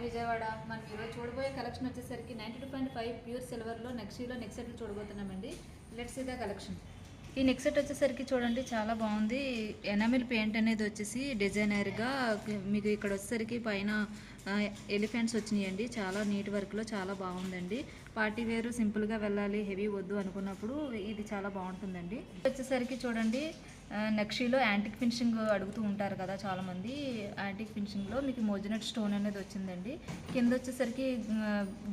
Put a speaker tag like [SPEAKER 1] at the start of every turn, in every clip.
[SPEAKER 1] విజయవాడ. మనం ఈరోజు చూడబోయే కలెక్షన్ వచ్చేసరికి 92.5 ప్యూర్ సిల్వర్లో నెక్సీలో నెక్ సెట్లు చూడబోతున్నామండి. Let's see the collection. ఈ నెక్ సెట్ వచ్చేసరికి చూడండి చాలా బాగుంది. ఎనామిల్ పెయింట్ అనేది వచ్చేసి డిజైనర్గా మీకు ఇక్కడ వచ్చేసరికి పైన ఎలిఫెంట్స్ వచ్చినాయండి. చాలా నీట్ వర్క్లో చాలా బాగుందండి. పార్టీ వేరు సింపుల్గా వెళ్ళాలి, హెవీ వద్దు అనుకున్నప్పుడు ఇది చాలా బాగుంటుందండి. వచ్చేసరికి చూడండి నక్షీలో యాంటిక్ ఫినిషింగ్ అడుగుతూ ఉంటారు కదా చాలామంది. యాంటిక్ ఫినిషింగ్లో మీకు మోజనట్ స్టోన్ అనేది వచ్చిందండి. కింద వచ్చేసరికి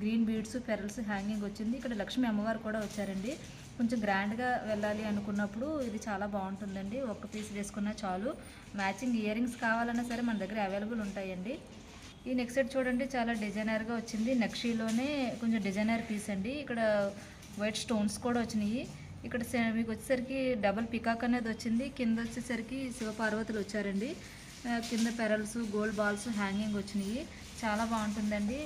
[SPEAKER 1] గ్రీన్ బీడ్స్ పెరల్స్ హ్యాంగింగ్ వచ్చింది. ఇక్కడ లక్ష్మీ అమ్మవారు కూడా వచ్చారండి. కొంచెం గ్రాండ్గా వెళ్ళాలి అనుకున్నప్పుడు ఇది చాలా బాగుంటుందండి. ఒక్క పీస్ వేసుకున్నా చాలు. మ్యాచింగ్ ఇయర్ రింగ్స్ కావాలన్నా సరే మన దగ్గర అవైలబుల్ ఉంటాయండి. ఈ నెక్ సెట్ చూడండి చాలా డిజైనర్గా వచ్చింది. నక్షీలోనే కొంచెం డిజైనర్ పీస్ అండి. ఇక్కడ వైట్ స్టోన్స్ కూడా వచ్చినాయి. ఇక్కడ మీకు వచ్చేసరికి డబల్ పికాక్ అనేది వచ్చింది. కింద వచ్చేసరికి శివపార్వతులు వచ్చారండి. కింద పెరల్స్ గోల్డ్ బాల్స్ హ్యాంగింగ్ వచ్చినాయి. చాలా బాగుంటుందండి.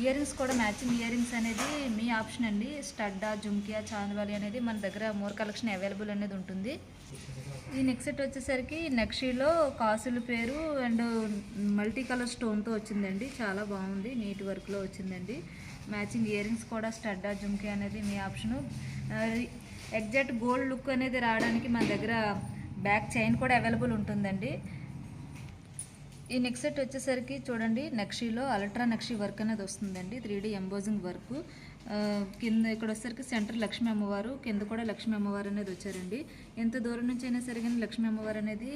[SPEAKER 1] ఇయర్ రింగ్స్ కూడా మ్యాచింగ్ ఇయర్ రింగ్స్ అనేది మీ ఆప్షన్ అండి. స్టడ్డా, జుమ్కియా, చాందవాలి అనేది మన దగ్గర మోర్ కలెక్షన్ అవైలబుల్ అనేది ఉంటుంది. ఈ నెక్ సెట్ వచ్చేసరికి నక్షీలో కాసుల పేరు అండ్ మల్టీ కలర్ స్టోన్తో వచ్చిందండి. చాలా బాగుంది, నీట్ వర్క్లో వచ్చిందండి. మ్యాచింగ్ ఇయర్ రింగ్స్ కూడా స్టడ్డా, జుమ్కియా అనేది మీ ఆప్షను. ఎగ్జాక్ట్ గోల్డ్ లుక్ అనేది రావడానికి మన దగ్గర బ్యాక్ చైన్ కూడా అవైలబుల్ ఉంటుందండి. ఈ నెక్ సెట్ వచ్చేసరికి చూడండి నక్షీలో అల్ట్రా నక్షీ వర్క్ అనేది వస్తుందండి. 3D embossing work. కింద ఇక్కడ వచ్చేసరికి సెంటర్ లక్ష్మీ అమ్మవారు, కింద కూడా లక్ష్మీ అమ్మవారు అనేది వచ్చారండి. ఎంత దూరం నుంచి అయినా సరే కానీ లక్ష్మీ అమ్మవారు అనేది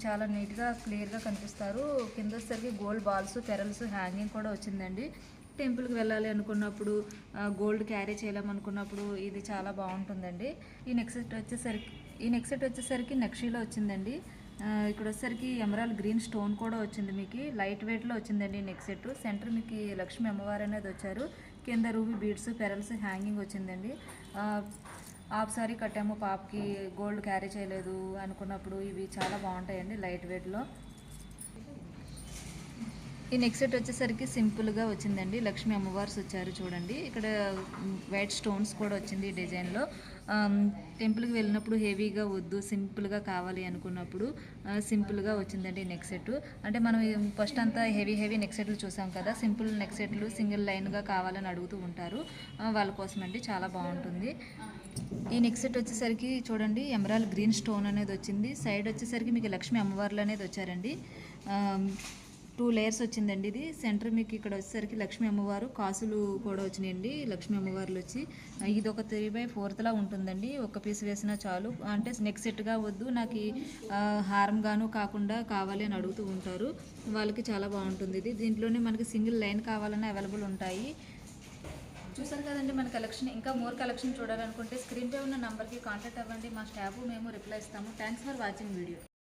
[SPEAKER 1] చాలా నీట్గా క్లియర్గా కనిపిస్తారు. కింద వచ్చేసరికి గోల్డ్ బాల్స్ పెరల్స్ హ్యాంగింగ్ కూడా వచ్చిందండి. టెంపుల్కి వెళ్ళాలి అనుకున్నప్పుడు, గోల్డ్ క్యారీ చేయాలనుకున్నప్పుడు ఇది చాలా బాగుంటుందండి. ఈ నెక్ సెట్ వచ్చేసరికి నక్షీలో వచ్చిందండి. ఇక్కడ వచ్చేసరికి ఎమరాల్డ్ గ్రీన్ స్టోన్ కూడా వచ్చింది. మీకు లైట్ వెయిట్లో వచ్చిందండి నెక్ సెట్. సెంటర్ మీకు లక్ష్మీ అమ్మవారు అనేది వచ్చారు. కింద రూబీ బీడ్స్ పెరల్స్ హ్యాంగింగ్ వచ్చిందండి. హాఫ్ సారీ కట్టాము పాపకి, గోల్డ్ క్యారీ చేయలేదు అనుకున్నప్పుడు ఇవి చాలా బాగుంటాయండి లైట్ వెయిట్లో. ఈ నెక్ సెట్ వచ్చేసరికి సింపుల్గా వచ్చిందండి. లక్ష్మీ అమ్మవార్స్ వచ్చారు చూడండి. ఇక్కడ వైట్ స్టోన్స్ కూడా వచ్చింది ఈ డిజైన్లో. టెంపుల్కి వెళ్ళినప్పుడు హెవీగా వద్దు, సింపుల్గా కావాలి అనుకున్నప్పుడు సింపుల్గా వచ్చిందండి నెక్ సెట్. అంటే మనం ఫస్ట్ అంతా హెవీ నెక్ సెట్లు చూసాం కదా, సింపుల్ నెక్ సెట్లు సింగిల్ లైన్గా కావాలని అడుగుతూ ఉంటారు. వాళ్ళ కోసం అండి చాలా బాగుంటుంది. ఈ నెక్ సెట్ వచ్చేసరికి చూడండి ఎమరాల్డ్ గ్రీన్ స్టోన్ అనేది వచ్చింది. సైడ్ వచ్చేసరికి మీకు లక్ష్మీ అమ్మవార్లు అనేది వచ్చారండి. 2 లేయర్స్ వచ్చిందండి ఇది. సెంటర్ మీకు ఇక్కడ వచ్చేసరికి లక్ష్మీ అమ్మవారు కాసులు కూడా వచ్చినాయండి. లక్ష్మీ అమ్మవార్లు వచ్చి ఇది ఒక 3/4 ఉంటుందండి. ఒక పీస్ వేసినా చాలు. అంటే నెక్ సెట్గా వద్దు, నాకు హారంగాను కాకుండా కావాలి అని అడుగుతూ ఉంటారు. వాళ్ళకి చాలా బాగుంటుంది ఇది. దీంట్లోనే మనకి సింగిల్ లైన్ కావాలన్నా అవైలబుల్ ఉంటాయి. చూసారు కదండి మన కలెక్షన్. ఇంకా మోర్ కలెక్షన్ చూడాలనుకుంటే స్క్రీన్పై ఉన్న నెంబర్కి కాంటాక్ట్ అవ్వండి. మా స్టాఫ్ మేము రిప్లై ఇస్తాము. Thanks for watching video.